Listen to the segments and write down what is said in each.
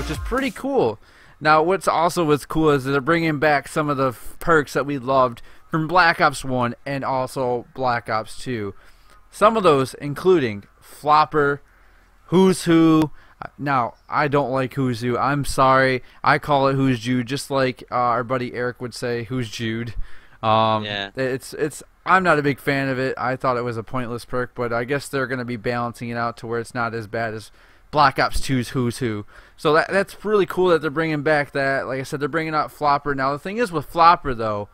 which is pretty cool. Now, what's cool is that they're bringing back some of the perks that we loved from Black Ops 1 and also Black Ops 2. Some of those including Flopper, Who's Who. Now, I don't like Who's Who. I'm sorry. I call it Who's Jude, just like our buddy Eric would say, Who's Jude. Yeah. I'm not a big fan of it. I thought it was a pointless perk, but I guess they're going to be balancing it out to where it's not as bad as Black Ops 2's Who's Who. So that's really cool that they're bringing back that. Like I said, they're bringing out Flopper. Now, the thing is with Flopper, though,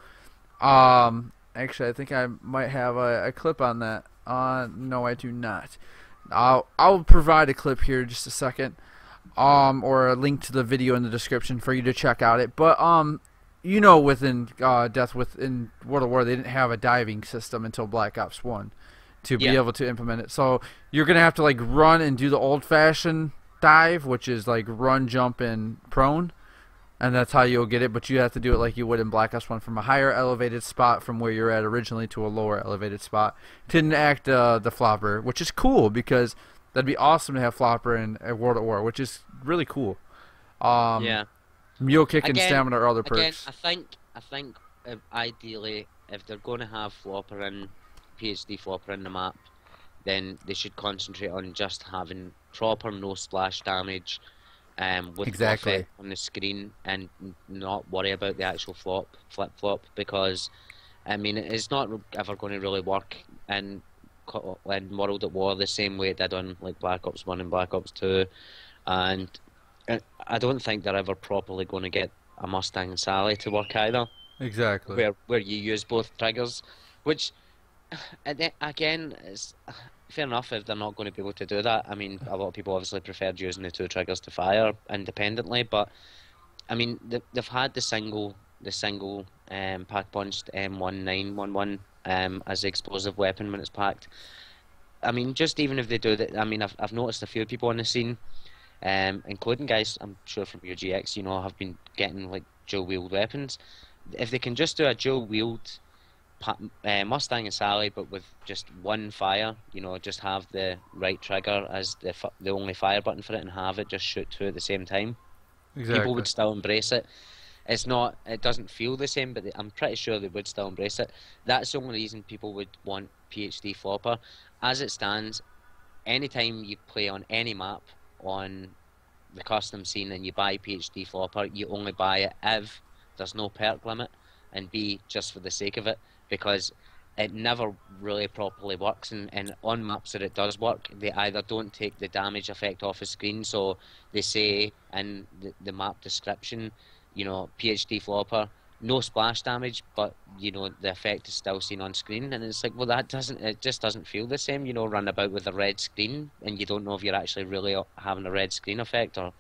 actually, I think I might have a clip on that. No, I do not. I'll provide a clip here in just a second, or a link to the video in the description for you to check out it. But you know, within within World of War, they didn't have a diving system until Black Ops 1 to be able to implement it. So you're gonna have to like run and do the old-fashioned dive, which is like run, jump, and prone, and that's how you'll get it. But you have to do it like you would in Black Ops 1, from a higher elevated spot from where you're at originally to a lower elevated spot to enact the Flopper, which is cool because that'd be awesome to have Flopper in World at War, which is really cool. Yeah. Mule kick and stamina are other perks. I think ideally, if they're going to have Flopper in, PhD Flopper in the map, then they should concentrate on just having proper no splash damage, with effect on the screen, and not worry about the actual flip flop, because I mean it's not ever going to really work in World at War the same way it did on like Black Ops 1 and Black Ops 2, and I don't think they're ever properly going to get a Mustang and Sally to work either. Exactly. Where you use both triggers, which again is fair enough if they're not going to be able to do that. I mean, a lot of people obviously preferred using the two triggers to fire independently, but I mean they've had the single pack punched M1911 as the explosive weapon when it's packed. I mean, just even if they do that, I mean, I've noticed a few people on the scene, including guys I'm sure from UGX, you know, have been getting like dual wield weapons. If they can just do a dual wield Mustang and Sally, but with just one fire, you know, just have the right trigger as the only fire button for it, and have it just shoot two at the same time. Exactly. People would still embrace it. It doesn't feel the same, but I'm pretty sure they would still embrace it. That's the only reason people would want PhD Flopper. As it stands, anytime you play on any map on the custom scene and you buy PhD Flopper, you only buy it if there's no perk limit, and B, just for the sake of it, because it never really properly works, and on maps that it does work, they either don't take the damage effect off the screen, so they say in the map description, you know, PhD Flopper, no splash damage, but you know the effect is still seen on screen, and it's like, well, it just doesn't feel the same, you know, run about with a red screen and you don't know if you're actually really having a red screen effect, or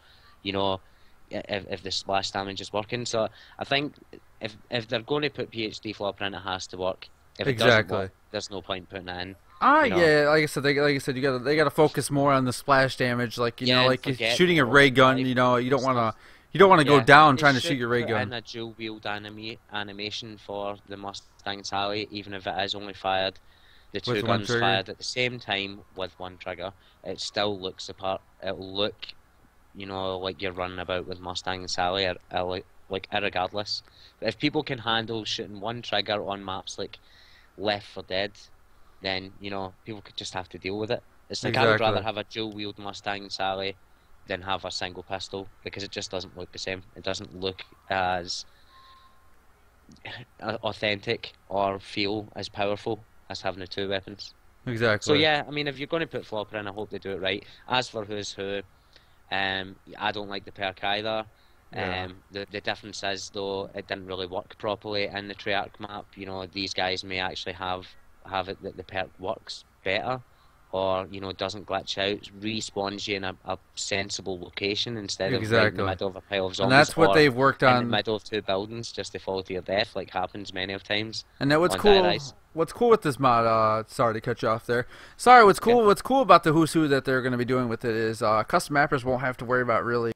you know, if the splash damage is working. So I think if they're going to put PhD Flopper in, it has to work. If it doesn't work, there's no point putting it in. You know? Yeah, like I said, they gotta focus more on the splash damage, like you know, like shooting a ray gun. You know, you don't want to go down trying to shoot your ray gun. And a dual wield animation for the Mustang Sally, even if it is only fired, the two guns fired at the same time with one trigger, it still looks apart. It'll look, you know, like you're running about with Mustang and Sally, like irregardless. But if people can handle shooting one trigger on maps like Left 4 Dead, then you know people could just have to deal with it. It's like I would rather have a dual wield Mustang and Sally than have a single pistol, because it just doesn't look the same. It doesn't look as authentic or feel as powerful as having the two weapons. Exactly. So yeah, I mean, if you're going to put Flopper in, I hope they do it right. As for Who's Who, I don't like the perk either. Yeah. The difference is, though, it didn't really work properly in the Treyarch map. You know, these guys may actually have it that the perk works better, or you know, doesn't glitch out, respawns you in a sensible location instead of right in the middle of a pile of zombies. And that's what they've worked on. In the middle of two buildings, just to fall to your death, like happens many of times. And that what's cool with this mod, sorry to cut you off there. What's cool about the Who's Who that they're going to be doing with it is custom mappers won't have to worry about really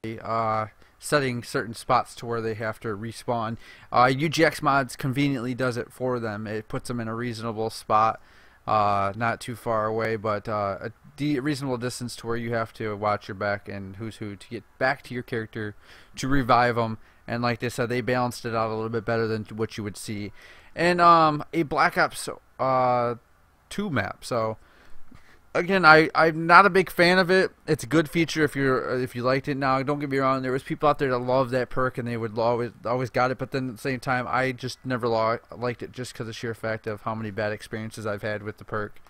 setting certain spots to where they have to respawn. UGX mods conveniently does it for them. It puts them in a reasonable spot, not too far away, but reasonable distance to where you have to watch your back and who's who to get back to your character to revive them. And like they said, they balanced it out a little bit better than what you would see in a Black Ops 2 map. So again, I'm not a big fan of it. It's a good feature if you liked it. Now, don't get me wrong. There was people out there that love that perk and they would always got it. But then at the same time, I just never liked it just because of the sheer fact of how many bad experiences I've had with the perk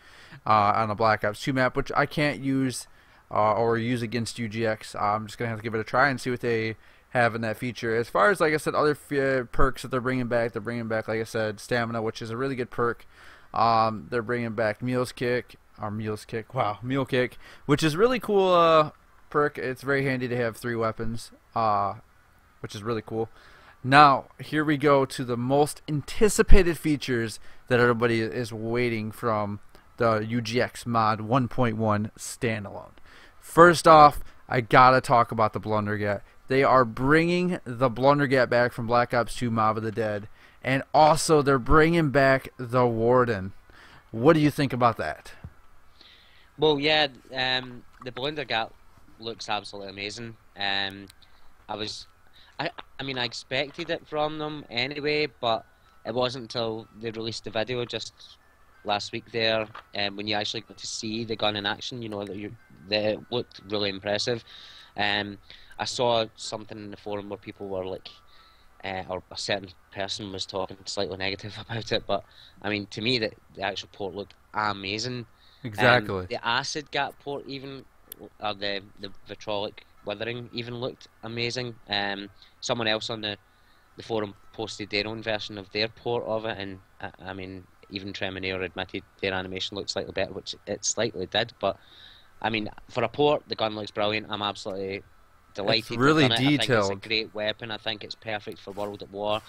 on a Black Ops 2 map, which I can't use or use against UGX. I'm just gonna have to give it a try and see what they have in that feature. As far as, like I said, other perks that they're bringing back, like I said, stamina, which is a really good perk. They're bringing back Meal Kick, which is really cool perk. It's very handy to have 3 weapons, which is really cool. Now, here we go to the most anticipated features that everybody is waiting from the UGX mod 1.1 Standalone. First off, I gotta talk about the Blundergat. They are bringing the Blundergat back from Black Ops 2 Mob of the Dead, and also they're bringing back the Warden. What do you think about that? Well, yeah, the Blundergat looks absolutely amazing. I mean, I expected it from them anyway, but it wasn't until they released the video just last week there, when you actually got to see the gun in action, you know, that it looked really impressive. I saw something in the forum where people were like, or a certain person was talking slightly negative about it, but I mean, to me, the actual port looked amazing. Exactly. The acid gap port even, or the vitrolic withering even looked amazing. Someone else on the forum posted their own version of their port of it, and I mean, even Treminaor admitted their animation looked slightly better, which it slightly did, but I mean, for a port, the gun looks brilliant. I'm absolutely delighted. It's really detailed. detailed. I think it's a great weapon. I think it's perfect for World at War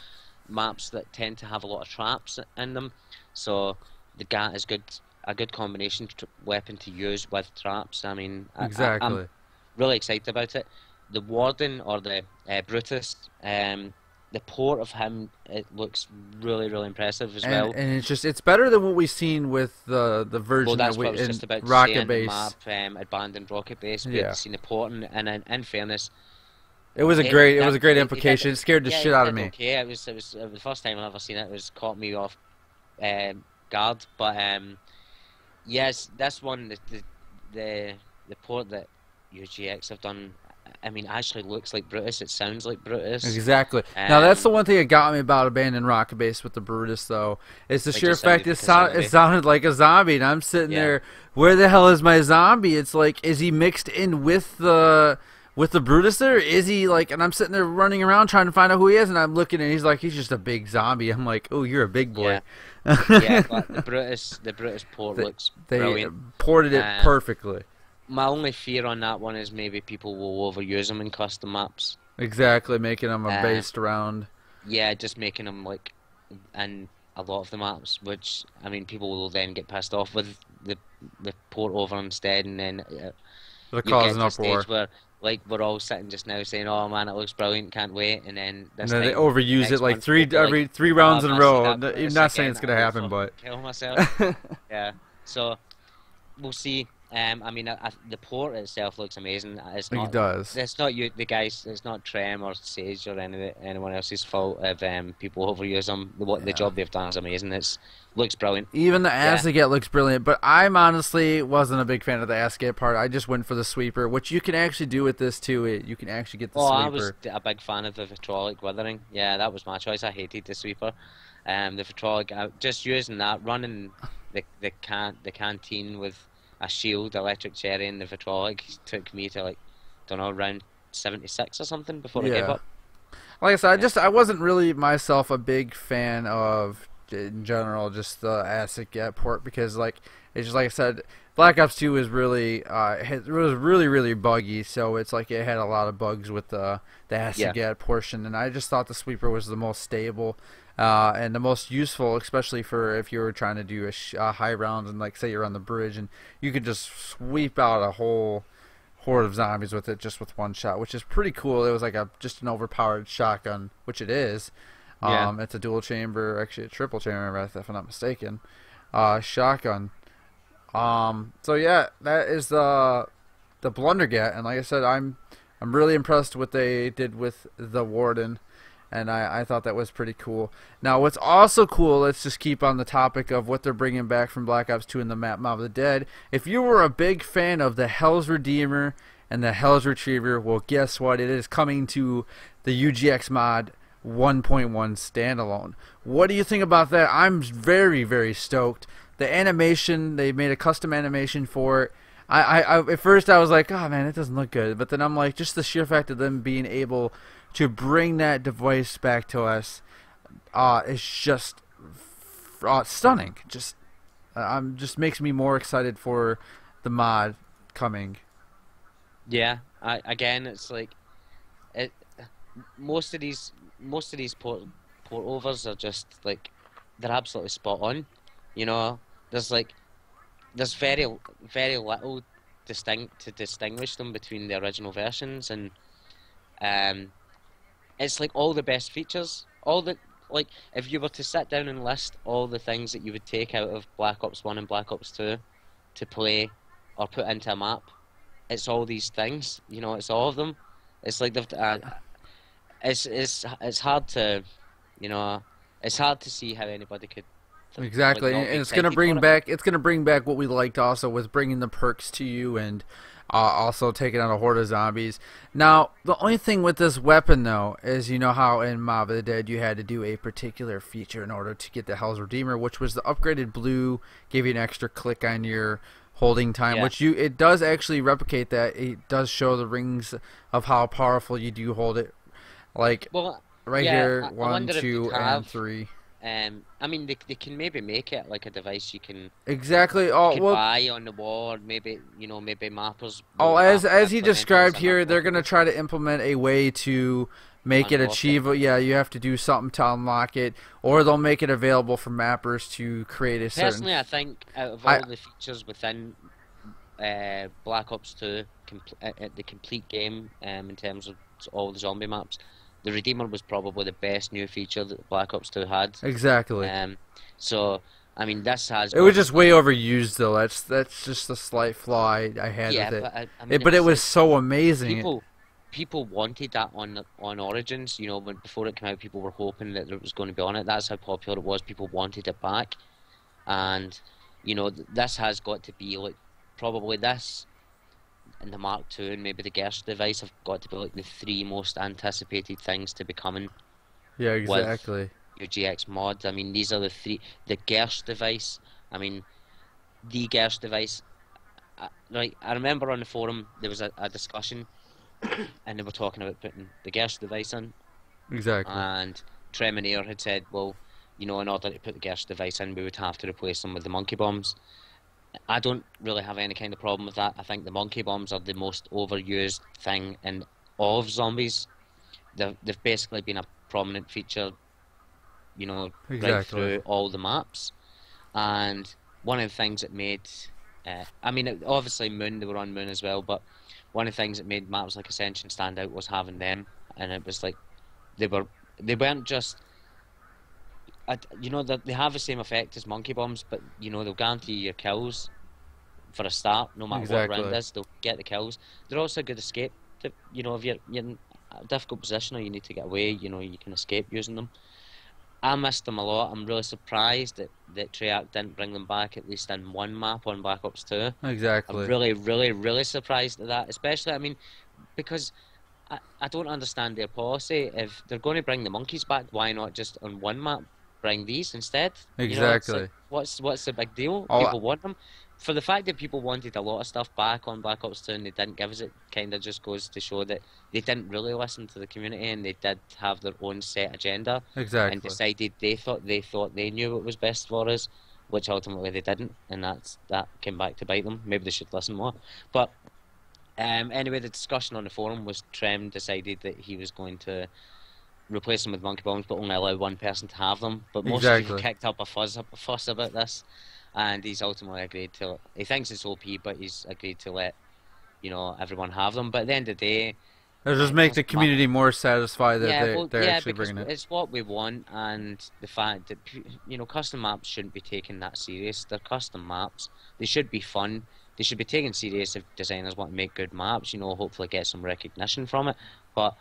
maps that tend to have a lot of traps in them. So the GAT is a good combination weapon to use with traps. I mean, exactly. I'm really excited about it. The Warden, or the Brutus, the port of him, it looks really, really impressive as well. And it's better than what we've seen with the version well, that's that we what I was just about to Rocket say in Base. the map, Abandoned Rocket Base. Yeah. We've seen the port, and in fairness, it was a great implication. It scared the shit out of me. Okay, it was the first time I've ever seen it. It was caught me off guard, but yes, that's one the port that UGX have done. I mean, actually looks like Brutus. It sounds like Brutus. Exactly. Now that's the one thing that got me about Abandoned Rocket Base with the Brutus, though. It's the sheer fact it sounded like a zombie, and I'm sitting there. Where the hell is my zombie? It's like, is he mixed in with the Brutus there? Is he like? And I'm sitting there running around trying to find out who he is, and I'm looking, and he's like, he's just a big zombie. I'm like, oh, you're a big boy. Yeah, but the Brutus port looks brilliant. They ported it perfectly. My only fear on that one is maybe people will overuse them in custom maps. Exactly, making them based around. Yeah, just making them like in a lot of the maps, which I mean, people will then get pissed off with the port over instead, and then they're causing an uproar. Where like we're all sitting just now saying, "Oh man, it looks brilliant, can't wait," and then they overuse it like three rounds in a row. I'm not saying it's gonna happen, but kill myself. Yeah, so we'll see. I mean, the port itself looks amazing. It's not. It does. It's not you, the guys. It's not Trem or Sage or anyone else's fault if people overuse them. The job they've done is amazing. Looks brilliant. Even the Assaget looks brilliant, but I'm honestly wasn't a big fan of the Assaget part. I just went for the sweeper, which you can actually do with this too. You can actually get the sweeper. I was a big fan of the vitrolic withering. Yeah, that was my choice. I hated the sweeper. The vitrolic, just using that, running the canteen with a shield, electric cherry, and the vitrolic took me to, like, don't know, around 76 or something before I gave up. Like I said, I wasn't really myself a big fan of, in general, just the Assaget port, because, like, it's just like I said, Black Ops 2 was really it was really buggy, so it's like it had a lot of bugs with the Assaget portion, and I just thought the sweeper was the most stable and the most useful, especially for if you were trying to do a high rounds and, like, say you're on the bridge and you could just sweep out a whole horde of zombies with it just with one shot, which is pretty cool. It was like just an overpowered shotgun, which it is. It's a dual chamber, actually a triple chamber, if I'm not mistaken, shotgun. So yeah, that is the Blundergat, and like I said, I'm really impressed what they did with the Warden, and I thought that was pretty cool. Now, what's also cool, let's just keep on the topic of what they're bringing back from Black Ops 2 and the map Mob of the Dead. If you were a big fan of the Hell's Redeemer and the Hell's Retriever, well, guess what? It is coming to the UGX mod 1.1 Standalone. What do you think about that? I'm very, very stoked. The animation, they made a custom animation for it. At first I was like, oh man, it doesn't look good. But then I'm like, just the sheer fact of them being able to bring that device back to us is just stunning. Just makes me more excited for the mod coming. Yeah, again, it's like it. Most of these port overs are just like they're absolutely spot on. You know, there's like there's very little to distinguish them between the original versions, and um, it's like all the best features, all the like if you were to sit down and list all the things that you would take out of Black Ops 1 and Black Ops 2 to play or put into a map, it's all these things. You know, it's all of them. It's like it's hard to, you know, it's hard to see how anybody could Exactly, like not and be it's gonna excited for bring it. back what we liked also with bringing the perks to you and also taking out a horde of zombies. Now, the only thing with this weapon though is you know how in Mob of the Dead you had to do a particular feature in order to get the Hell's Redeemer, which was the upgraded blue, gave you an extra click on your holding time, Yeah. which it does actually replicate that. It does show the rings of how powerful you do hold it, like Well, right yeah, here, I 1, wonder if they'd 2, and have. 3. I mean, they can maybe make it like a device Exactly. you Oh could well. buy on the wall. Or maybe maybe mappers Oh, will as he implement it as described a map here, they're gonna possible try to implement a way to make it unlock it. achievable. Yeah, you have to do something to unlock it, or they'll make it available for mappers to create a certain. Personally, I think out of I all the features within Black Ops 2, the complete game, in terms of all the zombie maps, the Redeemer was probably the best new feature that Black Ops 2 had. exactly. Um, so I mean, this has It was got to just way be. overused though. That's just a slight flaw I had Yeah, with it. but I mean, But it it's was like so amazing. people people wanted that on Origins. You know, when before it came out, people were hoping that it was going to be on it. That's how popular it was. People wanted it back, and this has got to be like probably this and the Mark II and maybe the Gersch device have got to be like the three most anticipated things to be coming Yeah, with exactly. UGX mod. I mean, these are the three. The Gersch device. I mean, the Gersch device. Right, I remember on the forum there was a discussion, and they were talking about putting the Gersh device in, Exactly. and Treminaor had said, well, in order to put the Gersh device in, we would have to replace them with the monkey bombs. I don't really have any kind of problem with that. I think the monkey bombs are the most overused thing in all of zombies. They've basically been a prominent feature, right Exactly. through all the maps. And one of the things that made, I mean, obviously Moon, they were on Moon as well, but one of the things that made maps like Ascension stand out was having them, and it was like they were they weren't just, they have the same effect as monkey bombs, but they'll guarantee your kills for a start, no matter what round Exactly. is, they'll get the kills. They're also a good escape. If you're in a difficult position or you need to get away, you can escape using them. I missed them a lot. I'm really surprised that Treyarch didn't bring them back at least in one map on Black Ops 2. I'm Exactly. really, really, really surprised at that. Especially, I mean, because I don't understand their policy. If they're going to bring the monkeys back, why not just on one map bring these instead? It's like Exactly. what's the big deal? Oh, People want them. For the fact that people wanted a lot of stuff back on Black Ops 2 and they didn't give us it, kind of just goes to show that they didn't really listen to the community and they did have their own set agenda and exactly. decided they thought they knew what was best for us, which ultimately they didn't, and that came back to bite them. Maybe they should listen more. But anyway, the discussion on the forum was Trem decided that he was going to replace them with monkey bombs, but only allow one person to have them. But most people Exactly. kicked up a fuss about this, and he's ultimately agreed to. He thinks it's OP, but he's agreed to let everyone have them. But at the end of the day, It'll just make the community more satisfied that Yeah, well, they're yeah, actually because bringing it. it's what we want, and the fact that custom maps shouldn't be taken that serious. They're custom maps. They should be fun. They should be taken serious if designers want to make good maps. Hopefully get some recognition from it. But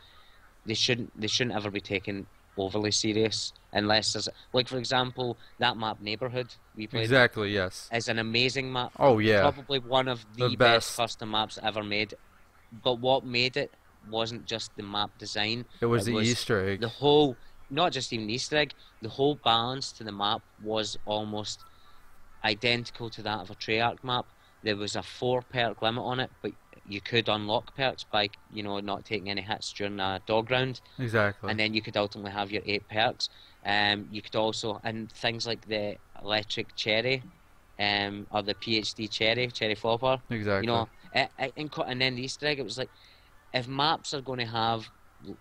they shouldn't ever be taken overly serious unless there's, like, for example, that map Neighborhood we played Exactly, yes. is an amazing map. Oh yeah, Probably one of the the best. best custom maps ever made. But what made it wasn't just the map design. It was the Easter egg. The whole, not just even the Easter egg, the whole balance to the map was almost identical to that of a Treyarch map. There was a 4 perk limit on it, but you could unlock perks by, not taking any hits during a dog round. Exactly. And then you could ultimately have your 8 perks. You could also, and things like the electric cherry, or the PhD cherry flopper. Exactly. And then the Easter egg, it was like, if maps are going to have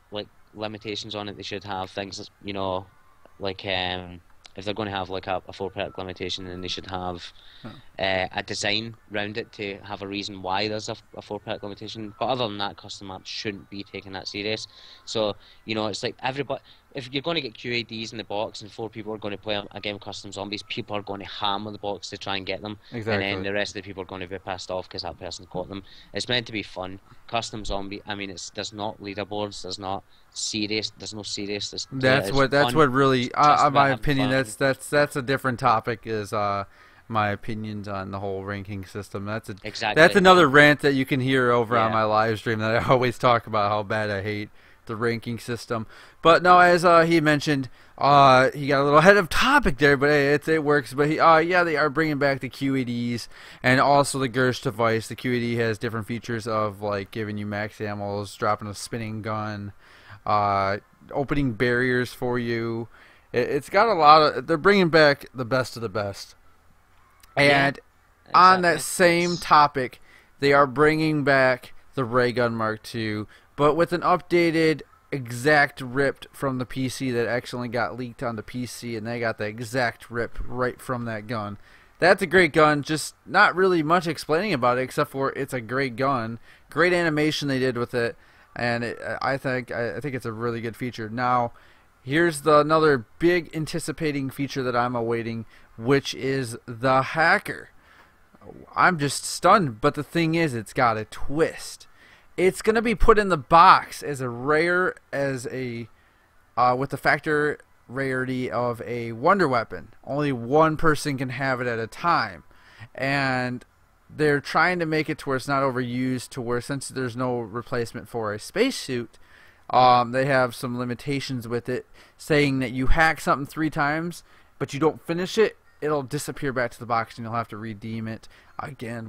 like limitations on it, they should have things, like if they're going to have like a 4 perk limitation, then they should have a design around it to have a reason why there's a 4 perk limitation. But other than that, custom maps shouldn't be taken that serious. So it's like everybody. If you're going to get QADs in the box and 4 people are going to play a game of custom zombies, people are going to hammer the box to try and get them. Exactly. And then the rest of the people are going to be pissed off because that person's caught them. It's meant to be fun. Custom zombie. I mean, there's not leaderboards. There's not serious. There's no serious. That's what really, in my opinion, that's a different topic. Is my opinions on the whole ranking system. That's another rant that you can hear over on my live stream that I always talk about how bad I hate the ranking system. But no, as he mentioned, he got a little ahead of topic there, but hey, it works. But they are bringing back the QEDs and also the Gersch device. The QED has different features of like giving you max ammos, dropping a spinning gun, opening barriers for you. It's got a lot of. They're bringing back the best of the best. And on that same topic, they are bringing back the Ray Gun Mark II, but with an updated exact ripped from the PC that accidentally got leaked on the PC, and they got the exact rip right from that gun. That's a great gun, just not really much explaining about it except for it's a great gun. Great animation they did with it, and I think it's a really good feature. Now, here's another big anticipating feature that I'm awaiting, which is the hacker. I'm just stunned, but the thing is, it's got a twist. It's going to be put in the box as a rare, with the factor rarity of a wonder weapon. Only one person can have it at a time. And they're trying to make it to where it's not overused, to where since there's no replacement for a spacesuit, they have some limitations with it, saying that you hack something 3 times, but you don't finish it, it'll disappear back to the box and you'll have to redeem it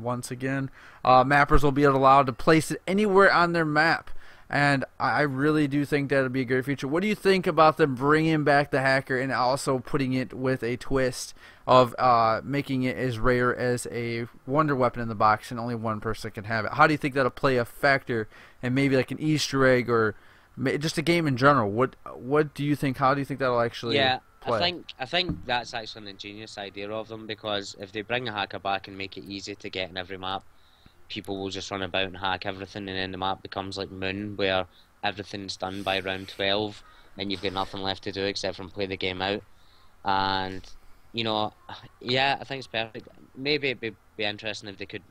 once again. Mappers will be allowed to place it anywhere on their map, and I really do think that would be a great feature. What do you think about them bringing back the hacker and also putting it with a twist of making it as rare as a wonder weapon in the box and only one person can have it? How do you think that'll play a factor, and maybe like an Easter egg or just a game in general? What do you think? How do you think that'll actually play? I think that's actually an ingenious idea of them, because if they bring a hacker back and make it easy to get in every map, people will just run about and hack everything, and then the map becomes like Moon, where everything's done by round 12 and you've got nothing left to do except from play the game out. And I think it's perfect. Maybe it'd be interesting if they could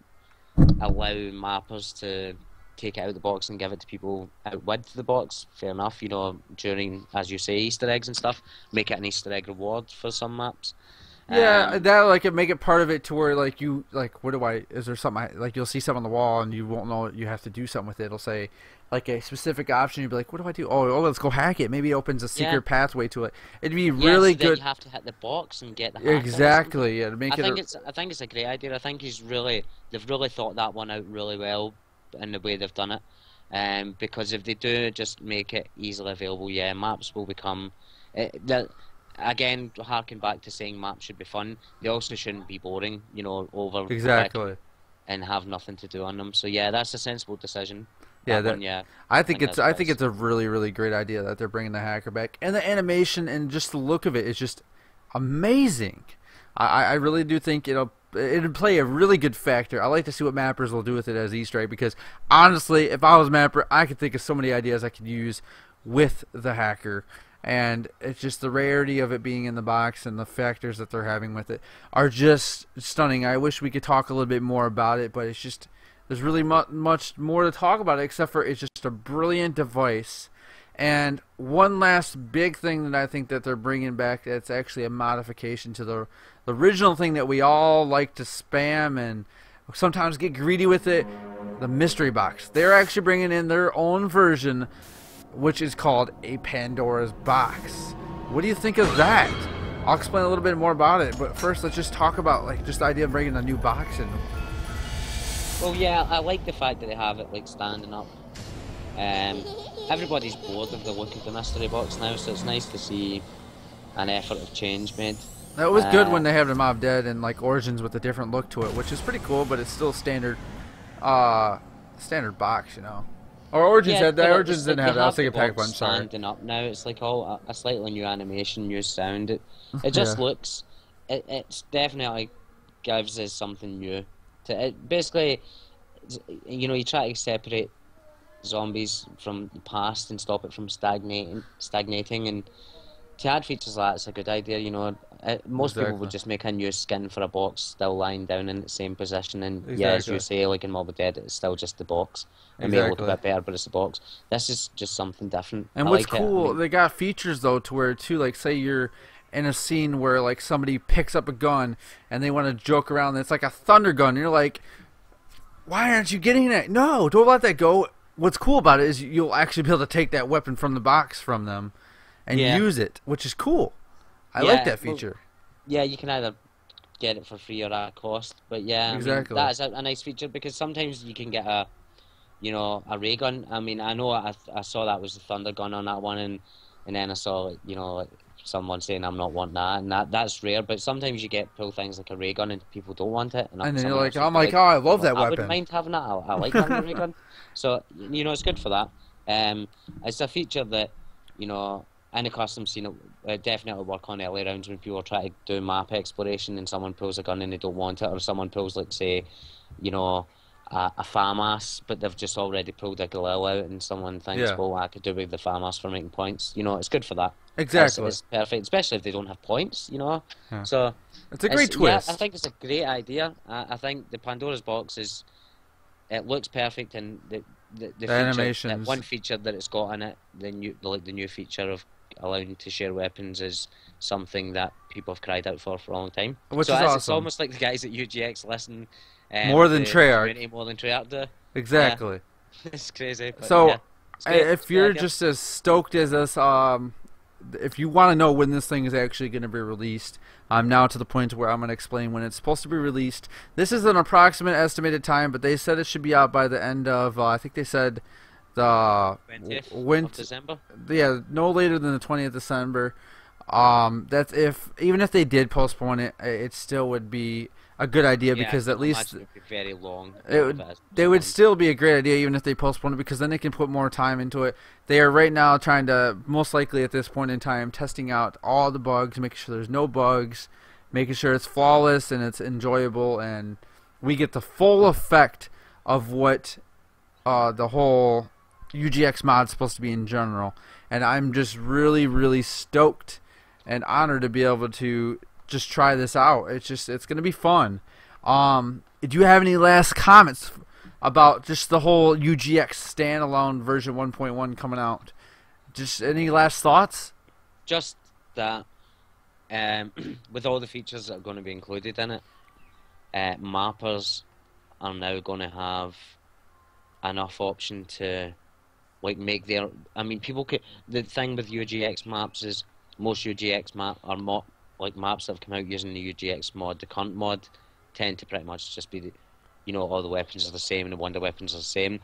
allow mappers to take it out of the box and give it to people out with the box. Fair enough, during, as you say, Easter eggs and stuff, make it an Easter egg reward for some maps. Yeah, that make it part of it to where is there something like you'll see something on the wall and you won't know you have to do something with it. It'll say like a specific option. You'll be like, what do I do? Oh, let's go hack it. Maybe it opens a secret pathway to it. It'd be really good. You have to hit the box and get the hack. Exactly. Yeah, to make I think it's a great idea. I think they've really thought that one out really well in the way they've done it. Because if they do just make it easily available, maps will become again, harking back to saying maps should be fun, they also shouldn't be boring, over exactly, and have nothing to do on them. So that's a sensible decision. I think it's a really, really great idea that they're bringing the hacker back, and the animation and just the look of it is just amazing. I really do think it'll it'd play a really good factor. I like to see what mappers will do with it as Easter egg, because honestly, if I was a mapper, I could think of so many ideas I could use with the hacker. And it's just the rarity of it being in the box and the factors that they're having with it are just stunning. I wish we could talk a little bit more about it, but it's just, there's really much more to talk about it, except for it's just a brilliant device. And one last big thing that I think that they're bringing back, that's actually a modification to the original thing that we all like to spam and sometimes get greedy with it, the mystery box. They're actually bringing in their own version, which is called a Pandora's Box. What do you think of that? I'll explain a little bit more about it, but first let's just talk about like just the idea of bringing a new box in. Well, yeah, I like the fact that they have it like standing up. Everybody's bored of the look of the mystery box now, so it's nice to see an effort of change made. That was good when they have the Mob Dead and like Origins with a different look to it, which is pretty cool, but it's still standard box, you know. Or Origins had that. Origins didn't have that. I was thinking Pack Punch. Sorry. Standing up now, it's like all a slightly new animation, new sound. It just looks. It's definitely gives us something new. Basically, you know, you try to separate zombies from the past and stop it from stagnating, and to add features like that's a good idea. You know, most people would just make a new skin for a box still lying down in the same position, and yeah, as you say, like in Mob Dead, it's still just the box. It may look a bit better, but it's the box. This is just something different. And what's cool, they got features though to where too, like say you're in a scene where like somebody picks up a gun and they want to joke around, and it's like a thunder gun, and you're like, why aren't you getting it? No, don't let that go. What's cool about it is you'll actually be able to take that weapon from the box from them and use it, which is cool. I like that feature. Well, yeah, you can either get it for free or at cost, but yeah, exactly. I mean, that is a nice feature, because sometimes you can get a ray gun. I mean, I know I saw that was the thunder gun on that one, and then I saw like someone saying I'm not wanting that, and that's rare. But sometimes you get pull things like a ray gun and people don't want it, and then you're like, I'm like, oh, I love that weapon. I wouldn't mind having that. I like having a ray gun, so you know it's good for that. It's a feature that in the custom scene it definitely work on early rounds when people try to do map exploration and someone pulls a gun and they don't want it, or someone pulls like say, a FAMAS, but they've just already pulled a Galil out, and someone thinks, well, I could do with the FAMAS for making points. It's good for that. Exactly. It's perfect, especially if they don't have points, Yeah. So it's a great twist. Yeah, I think it's a great idea. I think the Pandora's Box it looks perfect, and the feature, animations. that one feature that it's got in it, the new feature of allowing to share weapons, is something that people have cried out for a long time. Which is awesome. It's almost like the guys at UGX listen. More than Treyarch. More than Treyarch do. Exactly. Yeah. It's crazy. So, if you're just as stoked as us, if you want to know when this thing is actually going to be released, I'm now to the point where I'm going to explain when it's supposed to be released. This is an approximate estimated time, but they said it should be out by the end of, I think they said the 20th of December. Yeah, no later than the 20th of December. That's even if they did postpone it, it still would be a good idea, because at least it would be very long. They would still be a great idea even if they postpone it, because then they can put more time into it. They are right now trying to, most likely at this point in time, testing out all the bugs, making sure there's no bugs, making sure it's flawless and it's enjoyable, and we get the full effect of what the whole UGX mod is supposed to be in general. And I'm just really, really stoked and honored to be able to just try this out. It's going to be fun. Do you have any last comments about just the whole UGX standalone version 1.1 coming out? Just any last thoughts? Just that with all the features that are going to be included in it, mappers are now going to have enough option to make their. I mean, people could. The thing with UGX maps is most UGX maps that have come out using the UGX mod, the current mod, tend to pretty much just be all the weapons are the same and the wonder weapons are the same.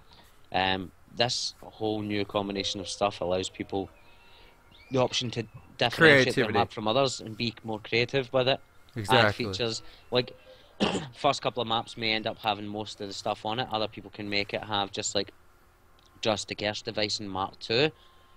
This whole new combination of stuff allows people the option to differentiate their map from others and be more creative with it. Exactly. Add features like first couple of maps may end up having most of the stuff on it. Other people can make it have just the Gersch Device in Mark 2.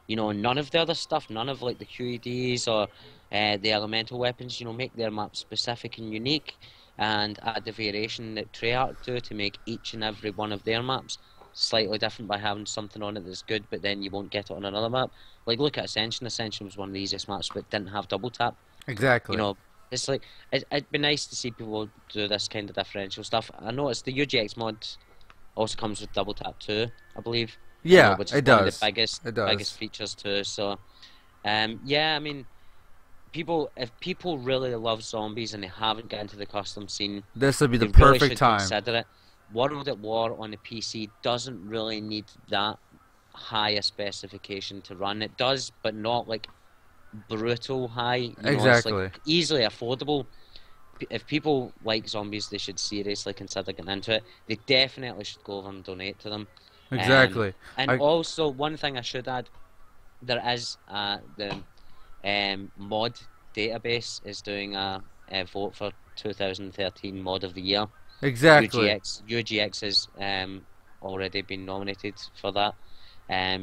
None of the other stuff, none of like the QEDs or The elemental weapons, make their map specific and unique, and add the variation that Treyarch do to make each and every one of their maps slightly different by having something on it that's good, but then you won't get it on another map. Like, look at Ascension. Ascension was one of the easiest maps, but didn't have double tap. Exactly. It's like, it'd be nice to see people do this kind of differential stuff. I noticed the UGX mod also comes with double tap too, I believe. Yeah, which is it one does. of the biggest features too. So, yeah, I mean, if people really love zombies and they haven't got into the custom scene, This would be the they really perfect should time. consider it. World at War on the PC doesn't really need that high a specification to run. It does, but not like brutal high. Exactly. It's like easily affordable. If people like zombies, they should seriously consider getting into it. They definitely should go over and donate to them. Exactly. And also, one thing I should add, there is the mod database is doing a vote for 2013 mod of the year. Exactly. UGX has already been nominated for that.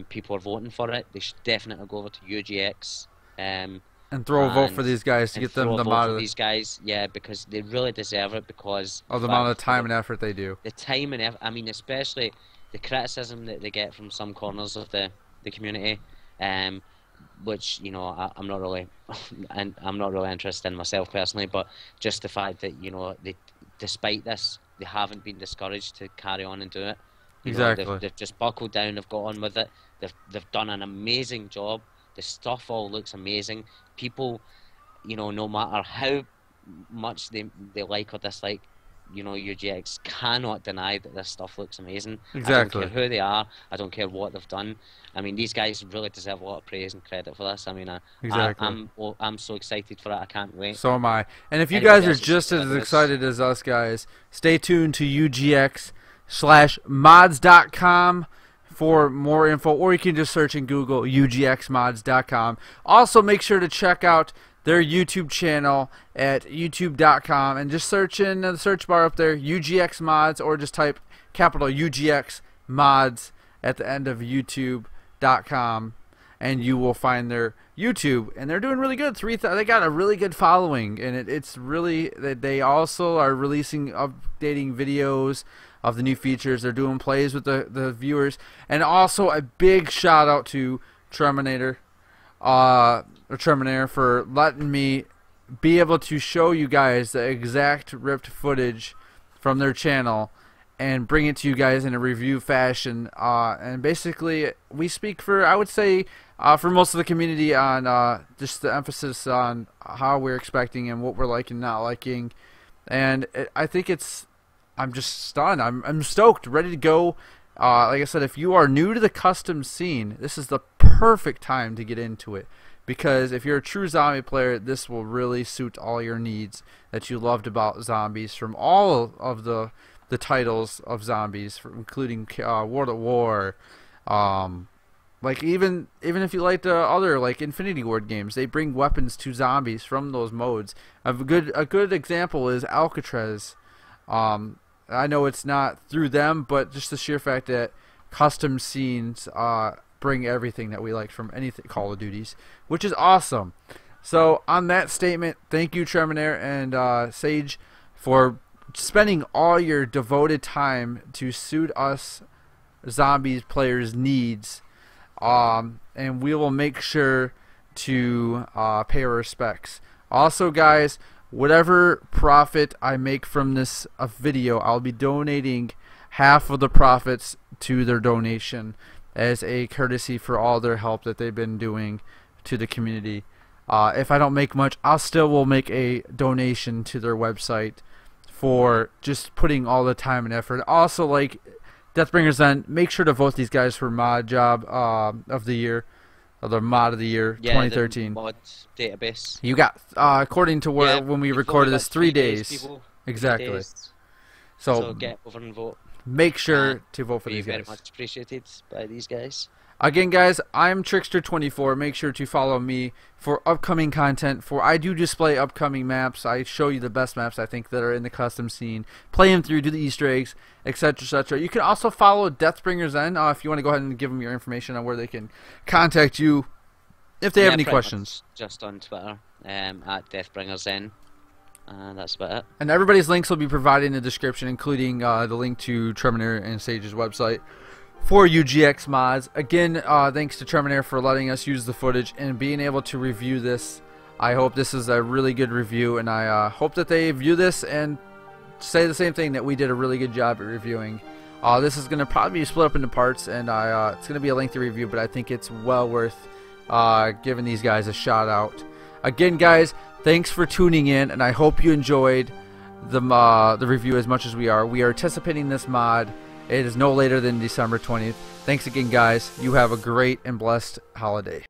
People are voting for it. They should definitely go over to UGX and throw a vote for these guys to get them the mod of these guys, yeah, because they really deserve it because of the amount of time and effort they do. The time and effort. I mean, especially the criticism that they get from some corners of the community, which I'm not really, and I'm not really interested in myself personally, but just the fact that they, despite this, they haven't been discouraged to carry on and do it. Exactly. They've just buckled down. They've got on with it. They've done an amazing job. The stuff all looks amazing. People, no matter how much they like or dislike, UGX cannot deny that this stuff looks amazing. Exactly. I don't care who they are. I don't care what they've done. I mean, these guys really deserve a lot of praise and credit for this. I mean, exactly. I'm so excited for it. I can't wait. So am I. And if you guys are just as excited as us guys, stay tuned to UGX/mods.com for more info, or you can just search in Google UGXmods.com. Also, make sure to check out their YouTube channel at youtube.com and just search in the search bar up there UGX Mods, or just type capital UGX Mods at the end of youtube.com and you will find their YouTube, and they're doing really good. They got a really good following, and it's really that they also are releasing updating videos of the new features. They're doing plays with the viewers, and also a big shout out to Treminaor for letting me be able to show you guys the exact ripped footage from their channel and bring it to you guys in a review fashion. And basically, we speak for, I would say, for most of the community on just the emphasis on how we're expecting and what we're liking and not liking. And I think I'm just stunned. I'm stoked, ready to go. Like I said, if you are new to the custom scene, this is the perfect time to get into it. Because if you're a true zombie player, this will really suit all your needs that you loved about zombies from all of the titles of zombies, including World at War. Like even if you like the other like Infinity Ward games, they bring weapons to zombies from those modes. A good example is Alcatraz. I know it's not through them, but just the sheer fact that custom scenes bring everything that we like from anything Call of Duties, which is awesome. So on that statement, thank you Treminaor and Sage for spending all your devoted time to suit us zombies players' needs, and we will make sure to pay our respects. Also, guys, whatever profit I make from this video, I'll be donating half of the profits to their donation as a courtesy for all their help that they've been doing to the community. If I don't make much, I still will make a donation to their website for just putting all the time and effort. Also, like DeathBringerZen, make sure to vote these guys for mod job of the year, or the mod of the year, 2013. The mod database. You got according to where when we recorded this, 3 days. People, exactly. 3 days. So get over and vote. Make sure to vote for these guys. Very much appreciated by these guys. Again, guys, I'm Trickster24. Make sure to follow me for upcoming content. I do display upcoming maps. I show you the best maps I think that are in the custom scene. Play them through, do the Easter eggs, etc., etc. You can also follow DeathBringerZen if you want to go ahead and give them your information on where they can contact you if they have any questions. Just on Twitter. at DeathBringerZen. And that's about it. And everybody's links will be provided in the description, including the link to Treminaor and Sage's website for UGX mods. Again, thanks to Treminaor for letting us use the footage and being able to review this. I hope this is a really good review, and I hope that they view this and say the same thing, that we did a really good job at reviewing. This is going to probably be split up into parts, and it's going to be a lengthy review, but I think it's well worth giving these guys a shout out. Again, guys, thanks for tuning in, and I hope you enjoyed the review as much as we are. We are anticipating this mod. It is no later than December 20th. Thanks again, guys. You have a great and blessed holiday.